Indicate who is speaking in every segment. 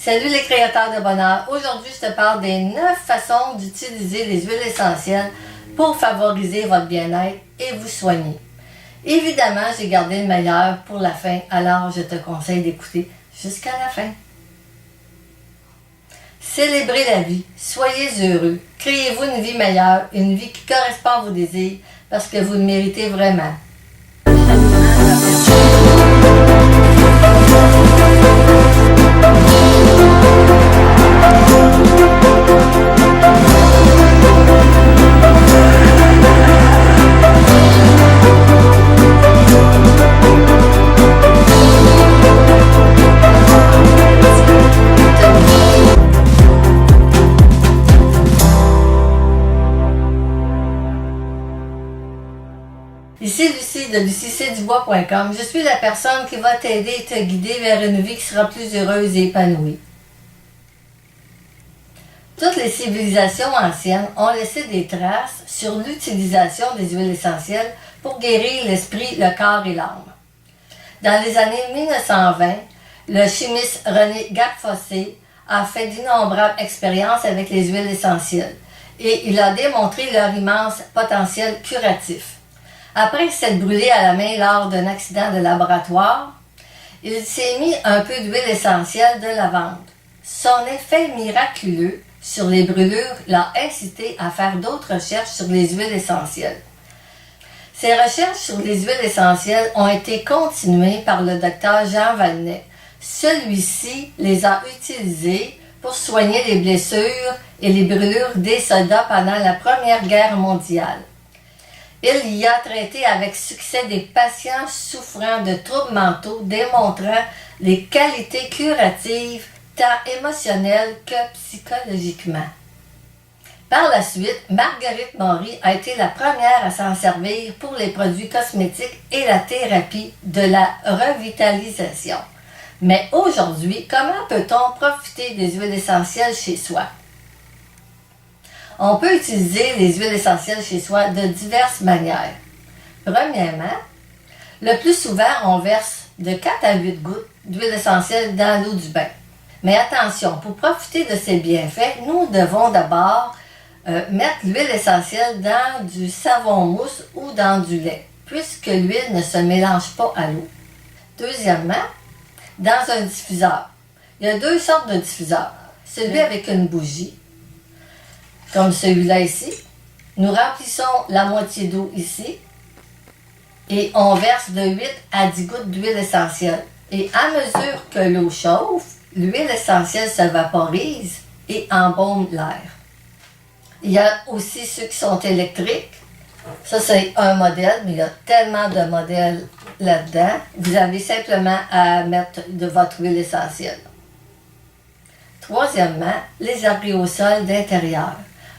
Speaker 1: Salut les créateurs de bonheur. Aujourd'hui, je te parle des 9 façons d'utiliser les huiles essentielles pour favoriser votre bien-être et vous soigner. Évidemment, j'ai gardé le meilleur pour la fin, alors je te conseille d'écouter jusqu'à la fin. Célébrez la vie, soyez heureux, créez-vous une vie meilleure, une vie qui correspond à vos désirs, parce que vous le méritez vraiment. Ici Lucie de LucieCdubois.com. Je suis la personne qui va t'aider et te guider vers une vie qui sera plus heureuse et épanouie. Toutes les civilisations anciennes ont laissé des traces sur l'utilisation des huiles essentielles pour guérir l'esprit, le corps et l'âme. Dans les années 1920, le chimiste René Garfossé a fait d'innombrables expériences avec les huiles essentielles et il a démontré leur immense potentiel curatif. Après s'être brûlé à la main lors d'un accident de laboratoire, il s'est mis un peu d'huile essentielle de lavande. Son effet miraculeux sur les brûlures l'a incité à faire d'autres recherches sur les huiles essentielles. Ces recherches sur les huiles essentielles ont été continuées par le docteur Jean Valnet. Celui-ci les a utilisées pour soigner les blessures et les brûlures des soldats pendant la Première Guerre mondiale. Il y a traité avec succès des patients souffrant de troubles mentaux, démontrant les qualités curatives tant émotionnelles que psychologiquement. Par la suite, Marguerite Maury a été la première à s'en servir pour les produits cosmétiques et la thérapie de la revitalisation. Mais aujourd'hui, comment peut-on profiter des huiles essentielles chez soi? On peut utiliser les huiles essentielles chez soi de diverses manières. Premièrement, le plus souvent, on verse de 4 à 8 gouttes d'huile essentielle dans l'eau du bain. Mais attention, pour profiter de ces bienfaits, nous devons d'abord mettre l'huile essentielle dans du savon mousse ou dans du lait, puisque l'huile ne se mélange pas à l'eau. Deuxièmement, dans un diffuseur. Il y a 2 sortes de diffuseurs. Celui avec une bougie, comme celui-là ici. Nous remplissons la moitié d'eau ici et on verse de 8 à 10 gouttes d'huile essentielle. Et à mesure que l'eau chauffe, l'huile essentielle se vaporise et embaume l'air. Il y a aussi ceux qui sont électriques. Ça, c'est un modèle, mais il y a tellement de modèles là-dedans. Vous avez simplement à mettre de votre huile essentielle. Troisièmement, les aérosols d'intérieur.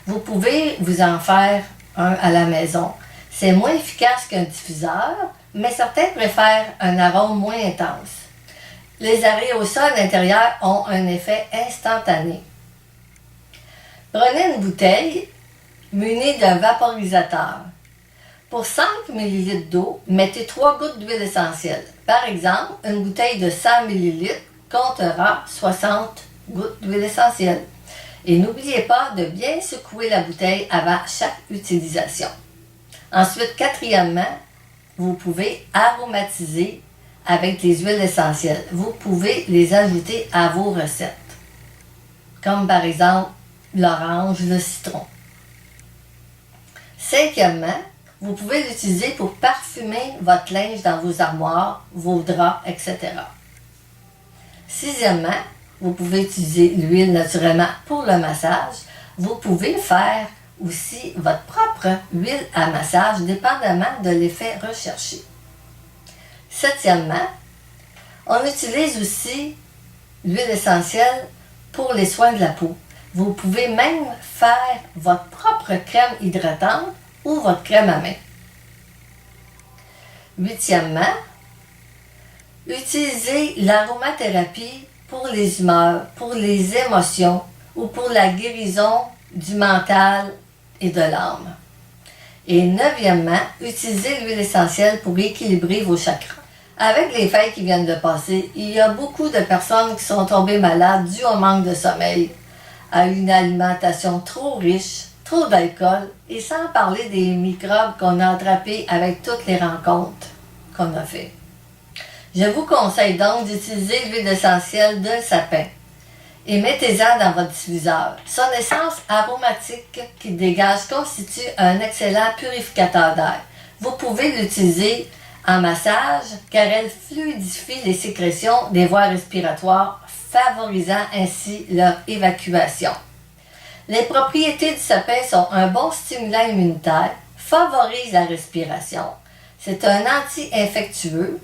Speaker 1: Vous pouvez vous en faire un à la maison. C'est moins efficace qu'un diffuseur, mais certains préfèrent un arôme moins intense. Les aérosols d'intérieur ont un effet instantané. Prenez une bouteille munie d'un vaporisateur. Pour 5 ml d'eau, mettez 3 gouttes d'huile essentielle. Par exemple, une bouteille de 100 ml comptera 60 gouttes d'huile essentielle. Et n'oubliez pas de bien secouer la bouteille avant chaque utilisation. Ensuite, quatrièmement, vous pouvez aromatiser avec les huiles essentielles. Vous pouvez les ajouter à vos recettes, comme par exemple l'orange, le citron. Cinquièmement, vous pouvez l'utiliser pour parfumer votre linge dans vos armoires, vos draps, etc. Sixièmement, vous pouvez utiliser l'huile naturellement pour le massage. Vous pouvez faire aussi votre propre huile à massage, dépendamment de l'effet recherché. Septièmement, on utilise aussi l'huile essentielle pour les soins de la peau. Vous pouvez même faire votre propre crème hydratante ou votre crème à main. Huitièmement, utilisez l'aromathérapie pour les humeurs, pour les émotions ou pour la guérison du mental et de l'âme. Et neuvièmement, utilisez l'huile essentielle pour équilibrer vos chakras. Avec les fêtes qui viennent de passer, il y a beaucoup de personnes qui sont tombées malades dû au manque de sommeil, à une alimentation trop riche, trop d'alcool et sans parler des microbes qu'on a attrapés avec toutes les rencontres qu'on a fait. Je vous conseille donc d'utiliser l'huile essentielle de sapin et mettez-en dans votre diffuseur. Son essence aromatique qui dégage constitue un excellent purificateur d'air. Vous pouvez l'utiliser en massage car elle fluidifie les sécrétions des voies respiratoires, favorisant ainsi leur évacuation. Les propriétés du sapin sont un bon stimulant immunitaire, favorise la respiration. C'est un anti-infectieux.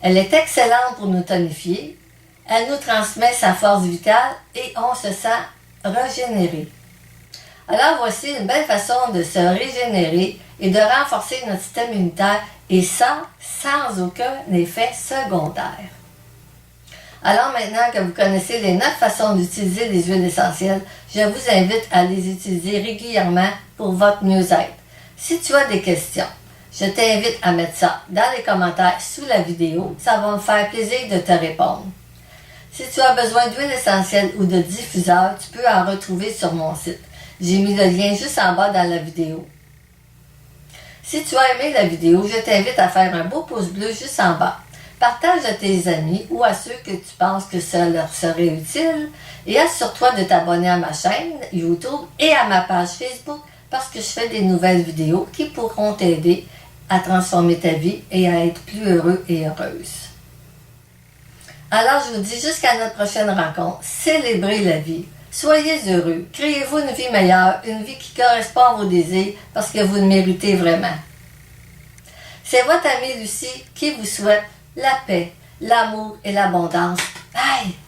Speaker 1: Elle est excellente pour nous tonifier. Elle nous transmet sa force vitale et on se sent régénéré. Alors voici une belle façon de se régénérer et de renforcer notre système immunitaire et ça sans aucun effet secondaire. Alors maintenant que vous connaissez les 9 façons d'utiliser les huiles essentielles, je vous invite à les utiliser régulièrement pour votre mieux-être. Si tu as des questions, je t'invite à mettre ça dans les commentaires sous la vidéo. Ça va me faire plaisir de te répondre. Si tu as besoin d'huile essentielle ou de diffuseur, tu peux en retrouver sur mon site. J'ai mis le lien juste en bas dans la vidéo. Si tu as aimé la vidéo, je t'invite à faire un beau pouce bleu juste en bas. Partage à tes amis ou à ceux que tu penses que ça leur serait utile et assure-toi de t'abonner à ma chaîne YouTube et à ma page Facebook parce que je fais des nouvelles vidéos qui pourront t'aider à transformer ta vie et à être plus heureux et heureuse. Alors je vous dis jusqu'à notre prochaine rencontre, célébrez la vie, soyez heureux, créez-vous une vie meilleure, une vie qui correspond à vos désirs parce que vous le méritez vraiment. C'est votre amie Lucie qui vous souhaite la paix, l'amour et l'abondance. Bye!